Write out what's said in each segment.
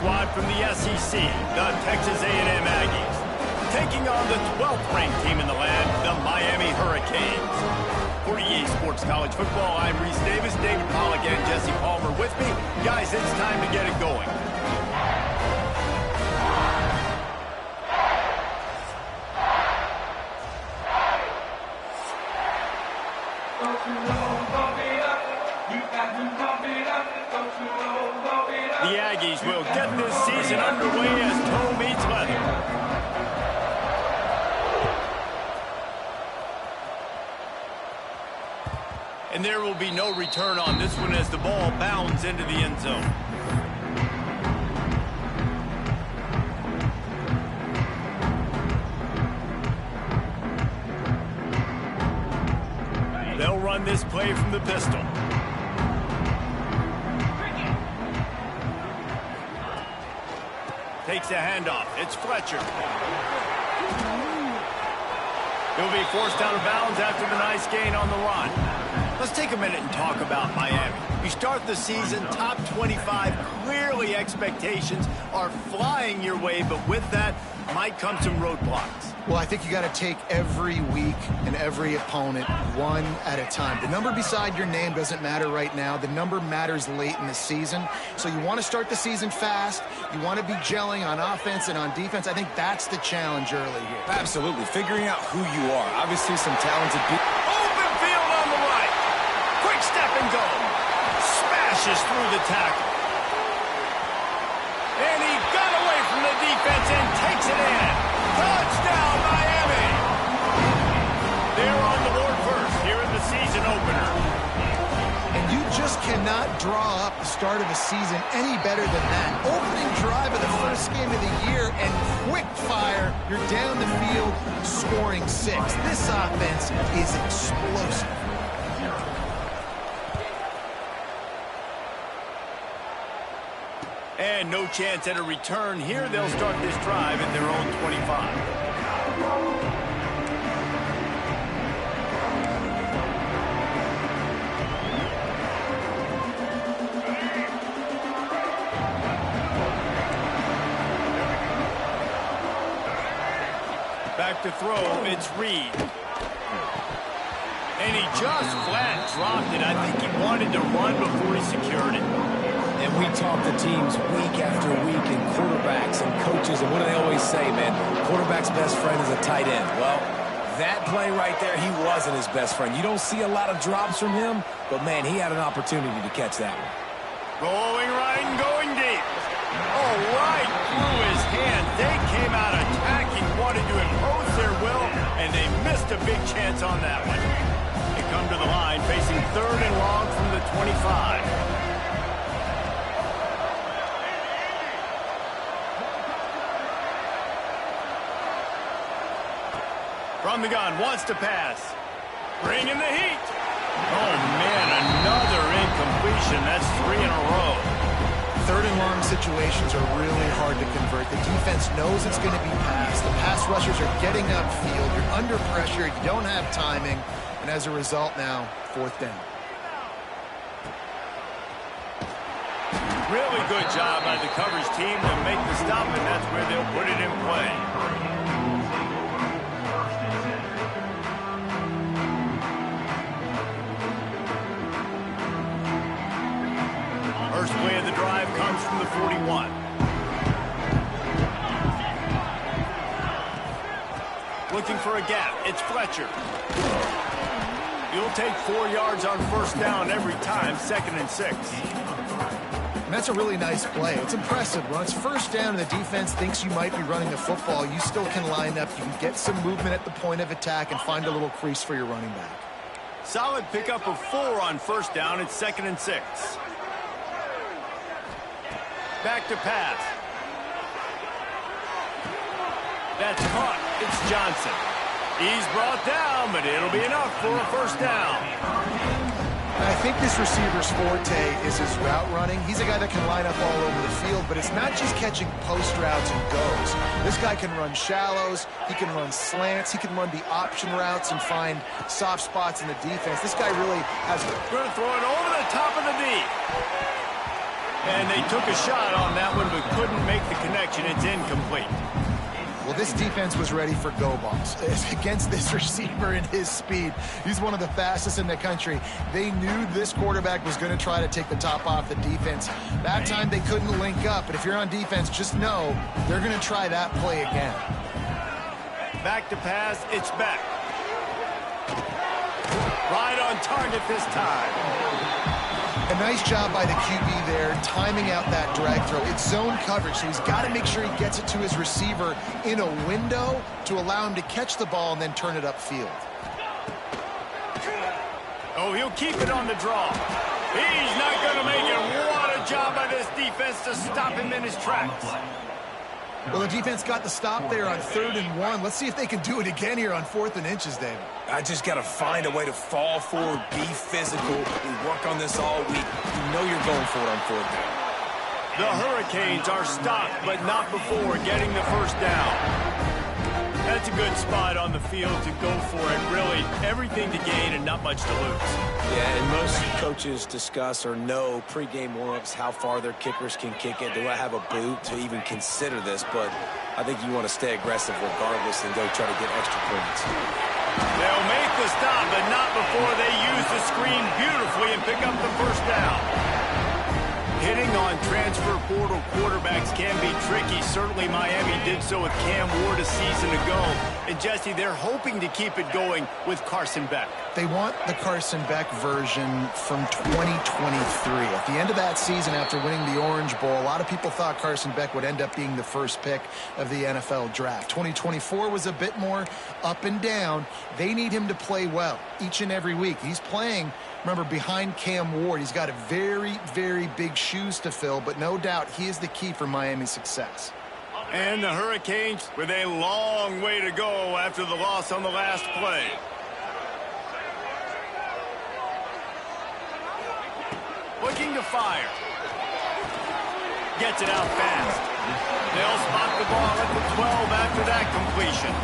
squad from the SEC, the Texas A&M Aggies, taking on the 12th-ranked team in the land, the Miami Hurricanes. For EA Sports College Football, I'm Reese Davis, David Pollack, and Jesse Palmer with me. Guys, it's time to get it going. The Aggies will get this season underway as toe meets leather. And there will be no return on this one as the ball bounds into the end zone. They'll run this play from the pistol. Takes a handoff. It's Fletcher. He'll be forced out of bounds after the nice gain on the run. Let's take a minute and talk about Miami. You start the season top 25. Clearly expectations are flying your way, but with that might come some roadblocks. Well, I think you got to take every week and every opponent one at a time. The number beside your name doesn't matter right now. The number matters late in the season. So you want to start the season fast. You want to be gelling on offense and on defense. I think that's the challenge early here. Absolutely. Figuring out who you are. Obviously some talented people. Open field on the right. Quick step and go. Smashes through the tackle. And he got away from the defense and takes it in. Touchdown, Miami! They're on the board first here in the season opener. And you just cannot draw up the start of a season any better than that. Opening drive of the first game of the year and quick fire. You're down the field scoring 6. This offense is explosive. And no chance at a return here. They'll start this drive at their own 25. Back to throw, it's Reed. And he just flat dropped it. I think he wanted to run before he secured it. And we talk to teams week after week and quarterbacks and coaches, and what do they always say, man? Quarterback's best friend is a tight end. Well, that play right there, he wasn't his best friend. You don't see a lot of drops from him, but, man, he had an opportunity to catch that one. Rolling right and going deep. Oh, right through his hand. They came out attacking, wanted to impose their will, and they missed a big chance on that one. They come to the line, facing 3rd and long from the 25. From the gun, wants to pass. Bringing the heat. Oh, man, another incompletion. That's 3 in a row. 3rd and long situations are really hard to convert. The defense knows it's going to be passed. The pass rushers are getting upfield. You're under pressure. You don't have timing. And as a result now, 4th down. Really good job by the coverage team to make the stop, and that's where they'll put it in play. First play of the drive comes from the 41. Looking for a gap. It's Fletcher. You'll take 4 yards on 1st down every time, 2nd and 6. And that's a really nice play. It's impressive. When it's 1st down and the defense thinks you might be running the football, you still can line up. You can get some movement at the point of attack and find a little crease for your running back. Solid pickup of 4 on 1st down. It's 2nd and 6. Back to pass. That's caught. It's Johnson. He's brought down, but it'll be enough for a 1st down. I think this receiver's forte is his route running. He's a guy that can line up all over the field, but it's not just catching post routes and goes. This guy can run shallows. He can run slants. He can run the option routes and find soft spots in the defense. This guy really has... Going to throw it over the top of the D. And they took a shot on that one, but couldn't make the connection. It's incomplete. Well, this defense was ready for go balls. Against this receiver and his speed, he's one of the fastest in the country. They knew this quarterback was going to try to take the top off the defense. That time they couldn't link up, but if you're on defense, just know they're going to try that play again. Back to pass, it's back. Right on target this time. A nice job by the QB there, timing out that drag throw. It's zone coverage, so he's got to make sure he gets it to his receiver in a window to allow him to catch the ball and then turn it upfield. Oh, he'll keep it on the draw. He's not going to make it. What a job by this defense to stop him in his tracks. Well, the defense got the stop there on 3rd and 1. Let's see if they can do it again here on 4th and inches, David. I just got to find a way to fall forward, be physical. We work on this all week. You know you're going for it on 4th down. The Hurricanes are stopped, but not before getting the first down. That's a good spot on the field to go for it. Really, everything to gain and not much to lose. Yeah, and most coaches discuss or know pregame warm-ups how far their kickers can kick it. Do I have a boot to even consider this? But I think you want to stay aggressive regardless and go try to get extra points. They'll make the stop, but not before they use the screen beautifully and pick up the first down. Hitting on transfer portal quarterbacks can be tricky. Certainly Miami did so with Cam Ward a season ago. And Jesse, they're hoping to keep it going with Carson Beck. They want the Carson Beck version from 2023. At the end of that season, after winning the Orange Bowl, a lot of people thought Carson Beck would end up being the first pick of the NFL draft. 2024 was a bit more up and down. They need him to play well each and every week. He's playing, remember, behind Cam Ward. He's got a very, very big shoes to fill, but no doubt he is the key for Miami's success. And the Hurricanes with a long way to go after the loss on the last play. Looking to fire. Gets it out fast. They'll spot the ball at the 12 after that completion.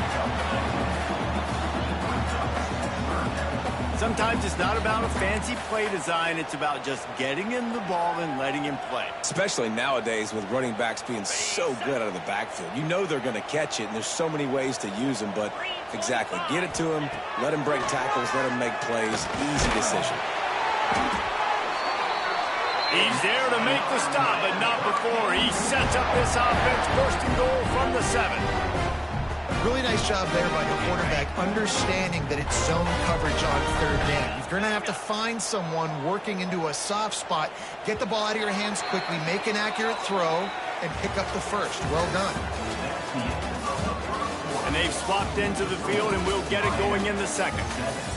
Sometimes it's not about a fancy play design. It's about just getting him the ball and letting him play. Especially nowadays with running backs being so good out of the backfield. You know they're going to catch it, and there's so many ways to use them. But exactly, get it to him, let him break tackles, let him make plays. Easy decision. He's there to make the stop, but not before. He sets up this offense, 1st and goal from the 7. Really nice job there by the quarterback, understanding that it's zone coverage on 3rd down. You're going to have to find someone working into a soft spot, get the ball out of your hands quickly, make an accurate throw, and pick up the first. Well done. And they've swapped into the field, and we'll get it going in the 2nd.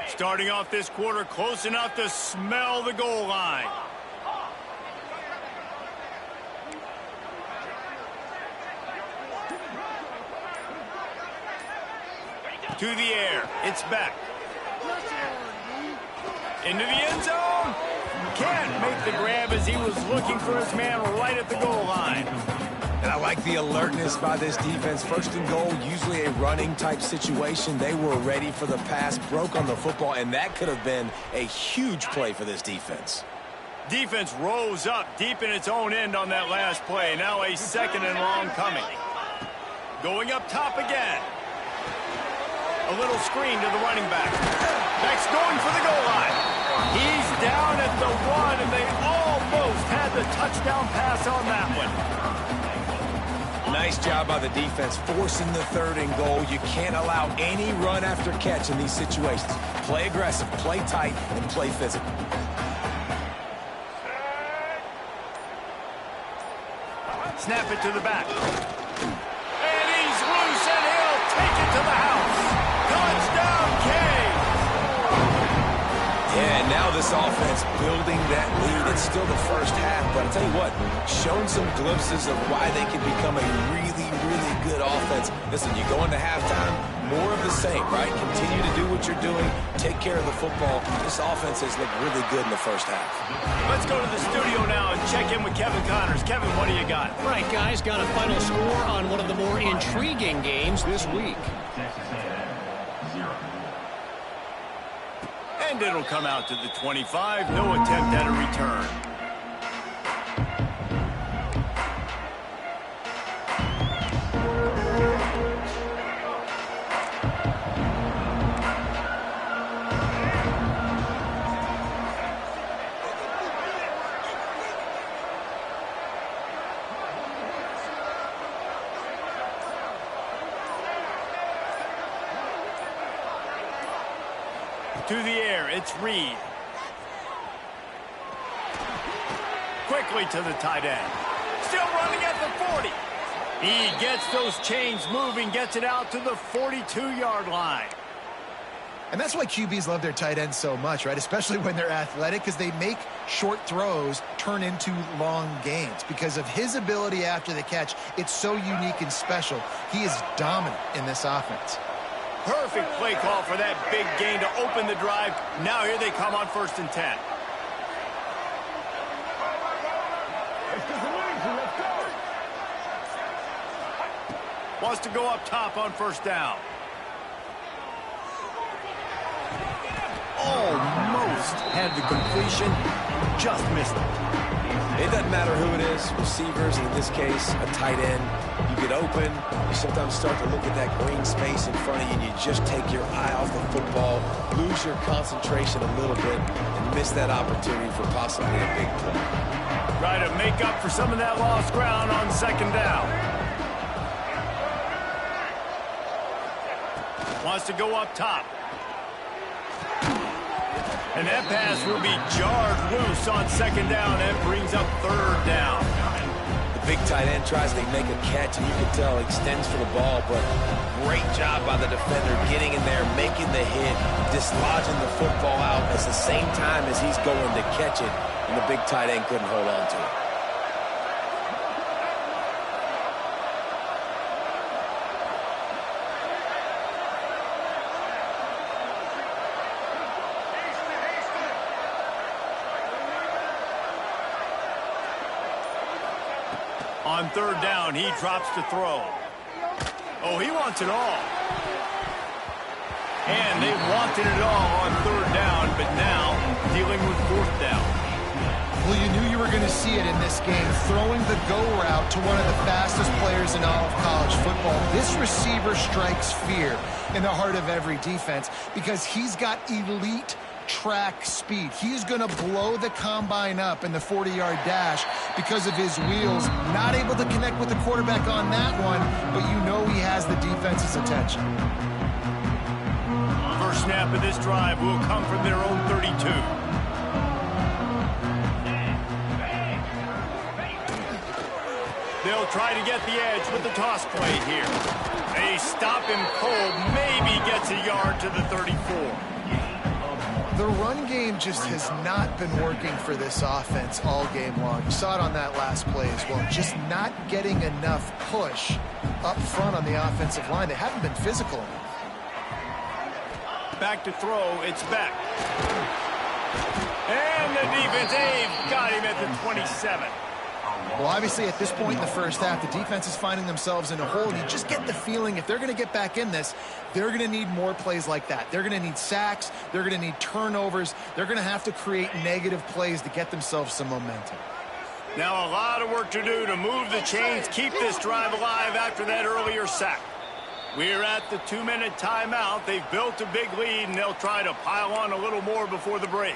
Starting off this quarter, close enough to smell the goal line. To the air, it's back. Into the end zone. Can't make the grab as he was looking for his man right at the goal line. And I like the alertness by this defense. 1st and goal, usually a running type situation. They were ready for the pass, broke on the football, and that could have been a huge play for this defense. Defense rose up deep in its own end on that last play. Now a 2nd and long coming. Going up top again. A little screen to the running back. Beck's going for the goal line. He's down at the 1, and they almost had the touchdown pass on that one. Nice job by the defense, forcing the 3rd and goal. You can't allow any run after catch in these situations. Play aggressive, play tight, and play physical. Snap it to the back. And he's loose, and he'll take it to the house. Touchdown, Canes! Yeah, and now this offense building that lead. It's still the first half, but I'll tell you what, showing some glimpses of why they can become a really, really good offense. Listen, you go into halftime, more of the same, right? Continue to do what you're doing. Take care of the football. This offense has looked really good in the first half. Let's go to the studio now and check in with Kevin Connors. Kevin, what do you got? All right, guys, got a final score on one of the more intriguing games this week. And it'll come out to the 25. No attempt at a return. To the air, it's Reed. Quickly to the tight end. Still running at the 40. He gets those chains moving, gets it out to the 42-yard line. And that's why QBs love their tight ends so much, right? Especially when they're athletic, because they make short throws turn into long gains. Because of his ability after the catch, it's so unique and special. He is dominant in this offense. Perfect play call for that big gain to open the drive. Now here they come on 1st and 10. Wants to go up top on 1st down. Almost had the completion, just missed it. It doesn't matter who it is, receivers, and in this case, a tight end. You get open, you sometimes start to look at that green space in front of you, and you just take your eye off the football, lose your concentration a little bit, and miss that opportunity for possibly a big play. Try to make up for some of that lost ground on 2nd down. Wants to go up top. And that pass will be jarred loose on 2nd down. That brings up 3rd down. The big tight end tries to make a catch, and you can tell he extends for the ball, but great job by the defender getting in there, making the hit, dislodging the football out at the same time as he's going to catch it, and the big tight end couldn't hold on to it. On 3rd down, he drops to throw. Oh, he wants it all. And they wanted it all on 3rd down, but now dealing with 4th down. Well, you knew you were going to see it in this game, throwing the go route to one of the fastest players in all of college football. This receiver strikes fear in the heart of every defense because he's got elite track speed. He's going to blow the combine up in the 40-yard dash because of his wheels. Not able to connect with the quarterback on that one, but you know he has the defense's attention. First snap of this drive will come from their own 32. They'll try to get the edge with the toss play here. They stop him cold, maybe gets a yard to the 34. The run game just has not been working for this offense all game long. You saw it on that last play as well. Just not getting enough push up front on the offensive line. They haven't been physical enough. Back to throw, it's back. And the defense, they've got him at the 27. Well, obviously, at this point in the first half, the defense is finding themselves in a hole. And you just get the feeling if they're going to get back in this, they're going to need more plays like that. They're going to need sacks. They're going to need turnovers. They're going to have to create negative plays to get themselves some momentum. Now a lot of work to do to move the chains, keep this drive alive after that earlier sack. We're at the 2-minute timeout. They've built a big lead, and they'll try to pile on a little more before the break.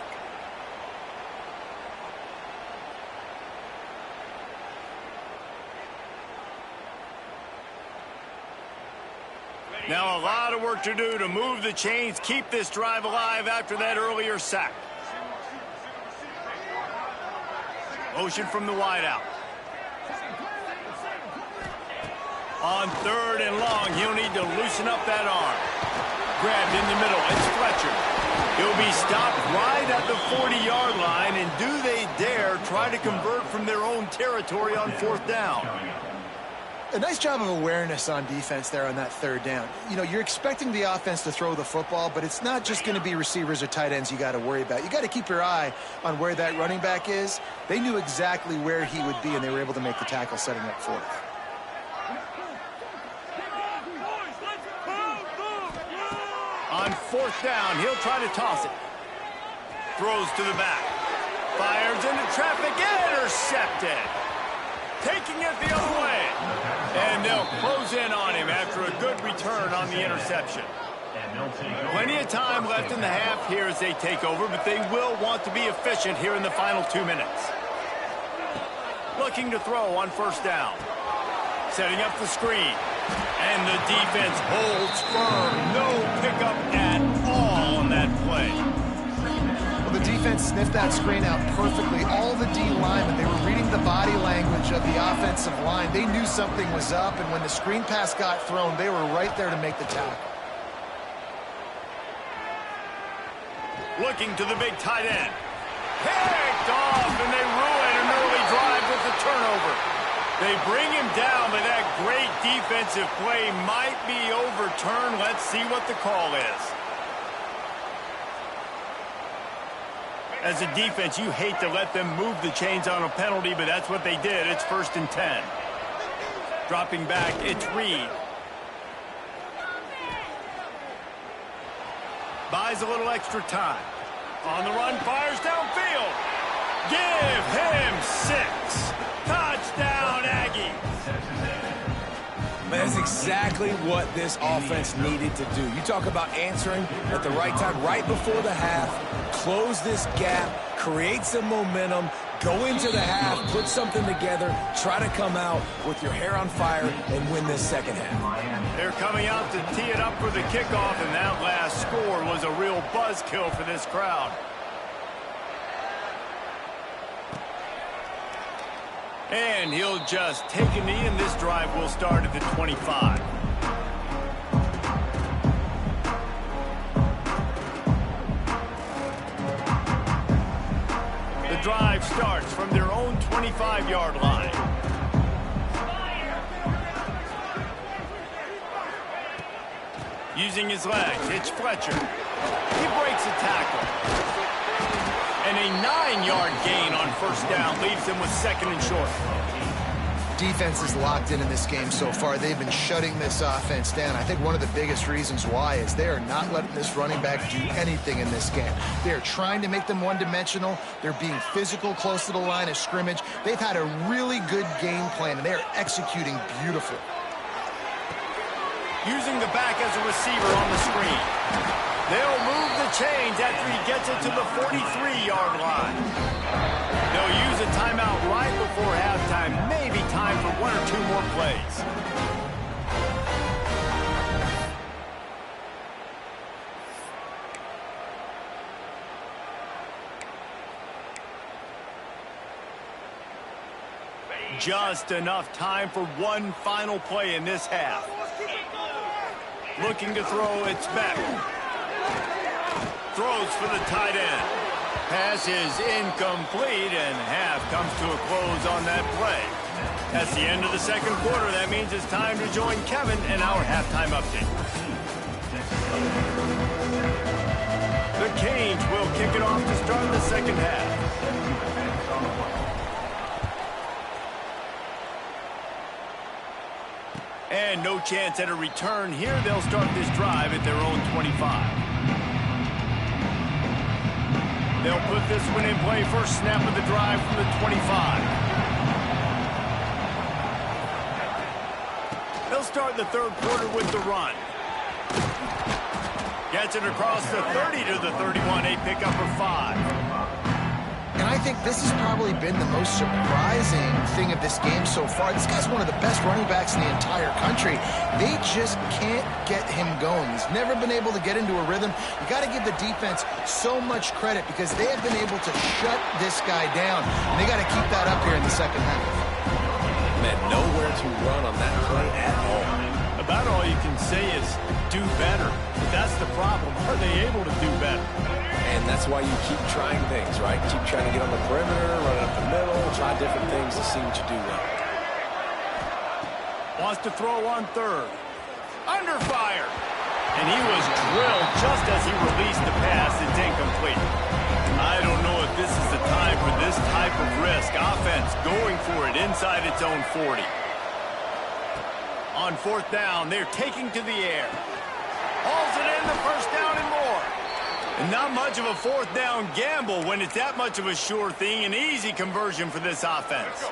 Now a lot of work to do to move the chains, keep this drive alive after that earlier sack. Motion from the wideout. On 3rd and long, he'll need to loosen up that arm. Grabbed in the middle, it's Fletcher. He'll be stopped right at the 40-yard line, and do they dare try to convert from their own territory on 4th down? A nice job of awareness on defense there on that third down. You know, you're expecting the offense to throw the football, but it's not just going to be receivers or tight ends you got to worry about. You got to keep your eye on where that running back is. They knew exactly where he would be, and they were able to make the tackle setting up for it. On fourth down, he'll try to toss it. Throws to the back. Fires into traffic. Intercepted. Taking it the other way. And they'll close in on him after a good return on the interception. Plenty of time left in the half here as they take over, but they will want to be efficient here in the final 2 minutes. Looking to throw on first down. Setting up the screen. And the defense holds firm. No pickup at all on that play. Well, the defense sniffed that screen out perfectly. All the D linemen, they were reading the body language of the offensive line. They knew something was up, and when the screen pass got thrown, they were right there to make the tackle. Looking to the big tight end. Picked off, and they ruin an early drive with the turnover. They bring him down, but that great defensive play might be overturned. Let's see what the call is. As a defense, you hate to let them move the chains on a penalty, but that's what they did. It's 1st and 10. Dropping back, it's Reed. Buys a little extra time. On the run, fires downfield. Give him 6. Touchdown, Aggie. That's exactly what this offense needed to do. You talk about answering at the right time, right before the half, close this gap, create some momentum, go into the half, put something together, try to come out with your hair on fire and win this second half. They're coming out to tee it up for the kickoff, and that last score was a real buzzkill for this crowd. And he'll just take a knee, and this drive will start at the 25. The drive starts from their own 25-yard line. Using his legs, it's Fletcher. He breaks a tackle. And a 9-yard gain on first down leaves them with 2nd and short. Defense is locked in this game so far. They've been shutting this offense down. I think one of the biggest reasons why is they are not letting this running back do anything in this game. They are trying to make them one-dimensional. They're being physical close to the line of scrimmage. They've had a really good game plan, and they are executing beautifully. Using the back as a receiver on the screen. They'll move the chains after he gets it to the 43-yard line. They'll use a timeout right before halftime. Maybe time for 1 or 2 more plays. Just enough time for one final play in this half. Looking to throw, it's Beck. Throws for the tight end. Pass is incomplete, and half comes to a close on that play. That's the end of the second quarter. That means it's time to join Kevin in our halftime update. The Canes will kick it off to start the second half. And no chance at a return here. They'll start this drive at their own 25. They'll put this one in play. First snap of the drive from the 25. They'll start the third quarter with the run. Gets it across the 30 to the 31. A pickup of 5. And I think this has probably been the most surprising thing of this game so far. This guy's one of the best running backs in the entire country. They just can't get him going. He's never been able to get into a rhythm. You got to give the defense so much credit because they have been able to shut this guy down. And they got to keep that up here in the second half. Man, nowhere to run on that play at all. About all you can say is do better. But that's the problem. Are they able to do better? And that's why you keep trying things, right? Keep trying to get on the perimeter, run up the middle, try different things to see what you do well. Wants to throw on third. Under fire. And he was drilled just as he released the pass. It's incomplete. I don't know if this is the time for this type of risk. Offense going for it inside its own 40. On fourth down, they're taking to the air. Hauls it in, the first down and more. And not much of a fourth down gamble when it's that much of a sure thing. An easy conversion for this offense.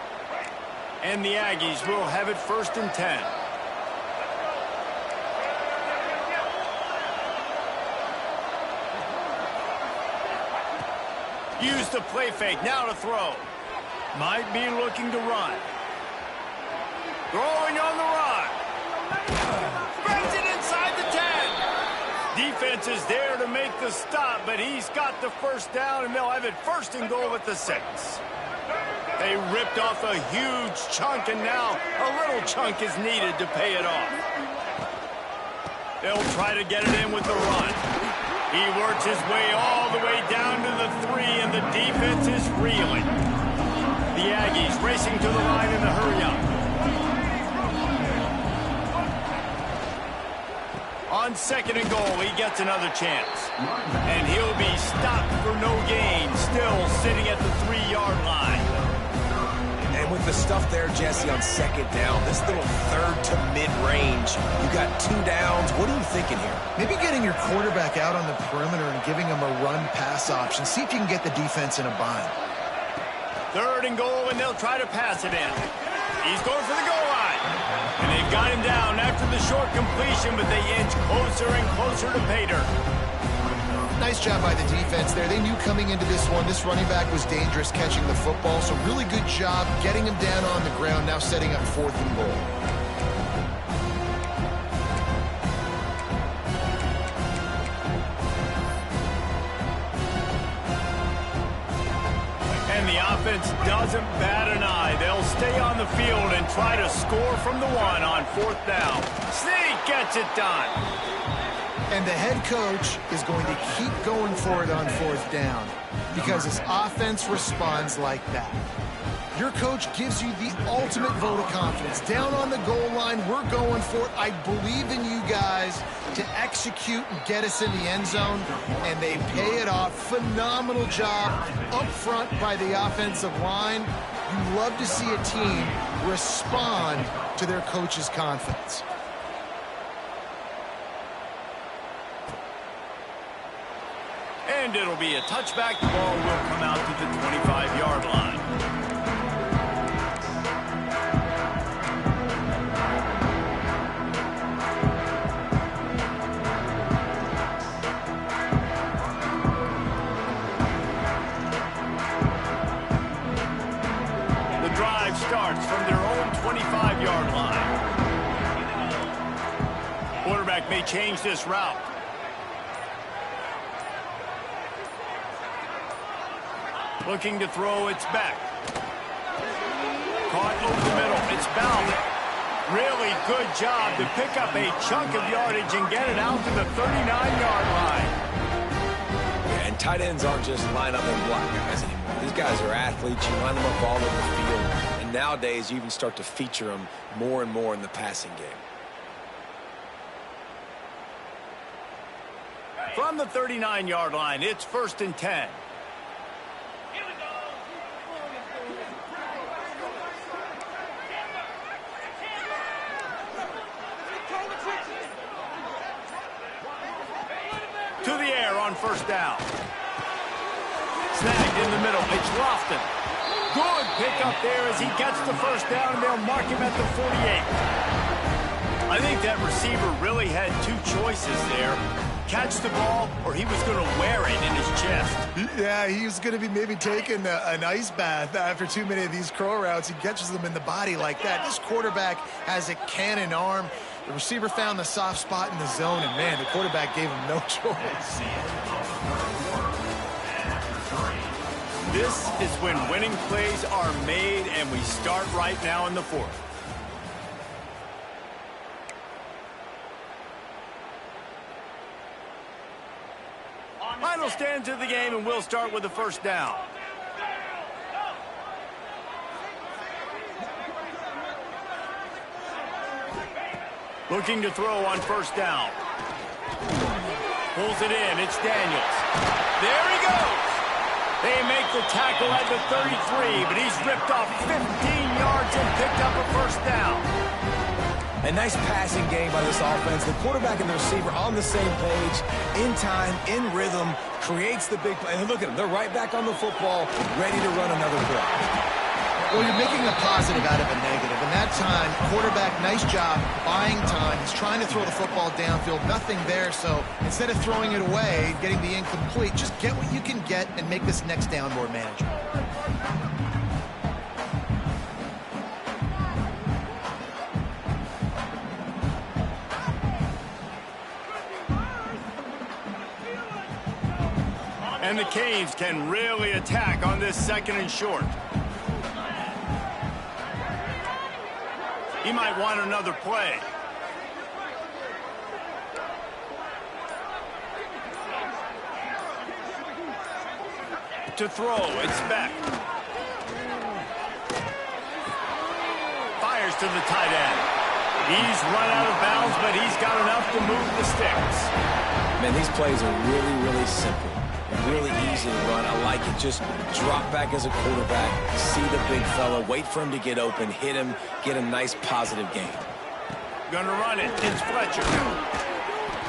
And the Aggies will have it 1st and 10. Use the play fake, now to throw. Might be looking to run. Throwing on the run. Brings it inside the 10. Defense is there to make the stop, but he's got the first down, and they'll have it 1st and goal at the 6. They ripped off a huge chunk, and now a little chunk is needed to pay it off. They'll try to get it in with the run. He works his way all the way down to the 3, and the defense is reeling. The Aggies racing to the line in the hurry-up. On 2nd and goal, he gets another chance. And he'll be stopped for no gain, still sitting at the 3-yard line. And with the stuff there, Jesse, on 2nd down, this little third to mid-range, you got 2 downs. What are you thinking here? Maybe getting your quarterback out on the perimeter and giving him a run-pass option. See if you can get the defense in a bind. 3rd and goal, and they'll try to pass it in. He's going for the goal line. And they've got him down after the short completion, but they inch closer and closer to pay dirt. Nice job by the defense there. They knew coming into this one, this running back was dangerous catching the football, so really good job getting him down on the ground, now setting up 4th and goal. And the offense doesn't bat an eye. They'll stay on the field and try to score from the 1 on 4th down. Sneak gets it done. And the head coach is going to keep going for it on 4th down because his offense responds like that. Your coach gives you the ultimate vote of confidence. Down on the goal line, we're going for it. I believe in you guys to execute and get us in the end zone, and they pay it off. Phenomenal job up front by the offensive line. You love to see a team respond to their coach's confidence. And it'll be a touchback. The ball will come out to the 25-yard line. The drive starts from their own 25-yard line. Quarterback may change this route. Looking to throw, it's back. Caught over the middle, it's Bowden. Really good job to pick up a chunk of yardage and get it out to the 39-yard line. Yeah, and tight ends aren't just line up and block guys anymore. These guys are athletes. You line them up all over the field. And nowadays, you even start to feature them more and more in the passing game. From the 39-yard line, it's 1st and 10. To the air on 1st down. Snagged in the middle. It's Lofton. Good pickup there as he gets the 1st down, and they'll mark him at the 48. I think that receiver really had 2 choices there. Catch the ball, or he was going to wear it in his chest. Yeah, he was going to be maybe taking an ice bath after too many of these crow routes. He catches them in the body like that. This quarterback has a cannon arm. The receiver found the soft spot in the zone, and, man, the quarterback gave him no choice. This is when winning plays are made, and we start right now in the 4th. Final stands of the game, and we'll start with the 1st down. Looking to throw on first down. Pulls it in. It's Daniels. There he goes. They make the tackle at the 33, but he's ripped off 15 yards and picked up a first down. A nice passing game by this offense. The quarterback and the receiver on the same page, in time, in rhythm, creates the big play. And look at them. They're right back on the football, ready to run another play. Well, you're making a positive out of a negative. And that time, quarterback, nice job, buying time. He's trying to throw the football downfield. Nothing there, so instead of throwing it away, getting the incomplete, just get what you can get and make this next down more manageable. And the Canes can really attack on this second and short. He might want another play. To throw, it's Beck. Fires to the tight end. He's run out of bounds, but he's got enough to move the sticks. Man, these plays are really, really simple. Really easy to run. I like it. Just drop back as a quarterback, see the big fella, wait for him to get open, hit him, get a nice positive game. Gonna run it. It's Fletcher.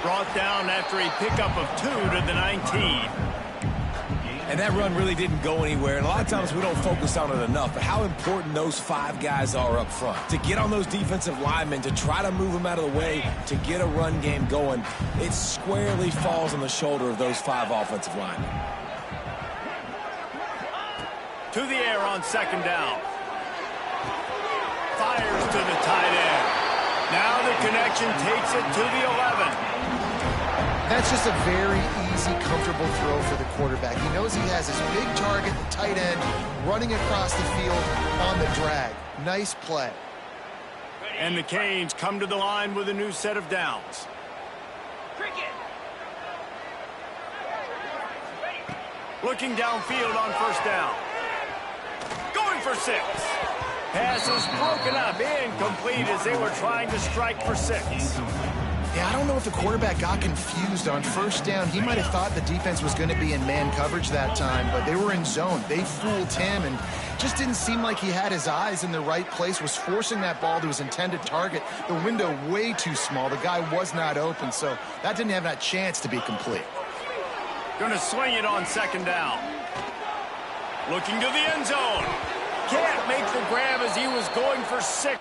Brought down after a pickup of 2 to the 19. And that run really didn't go anywhere. And a lot of times we don't focus on it enough. But how important those 5 guys are up front. To get on those defensive linemen, to try to move them out of the way, to get a run game going, it squarely falls on the shoulder of those 5 offensive linemen. To the air on second down. Fires to the tight end. Now the connection takes it to the 11. That's just a very easy, comfortable throw for the quarterback. He knows he has his big target, the tight end, running across the field on the drag. Nice play. And the Canes come to the line with a new set of downs. Looking downfield on first down. Going for 6. Pass is broken up, incomplete as they were trying to strike for 6. Yeah, I don't know if the quarterback got confused on first down. He might have thought the defense was going to be in man coverage that time, but they were in zone. They fooled him and just didn't seem like he had his eyes in the right place, was forcing that ball to his intended target. The window way too small. The guy was not open, so that didn't have that chance to be complete. Gonna swing it on second down. Looking to the end zone. Can't make the grab as he was going for 6.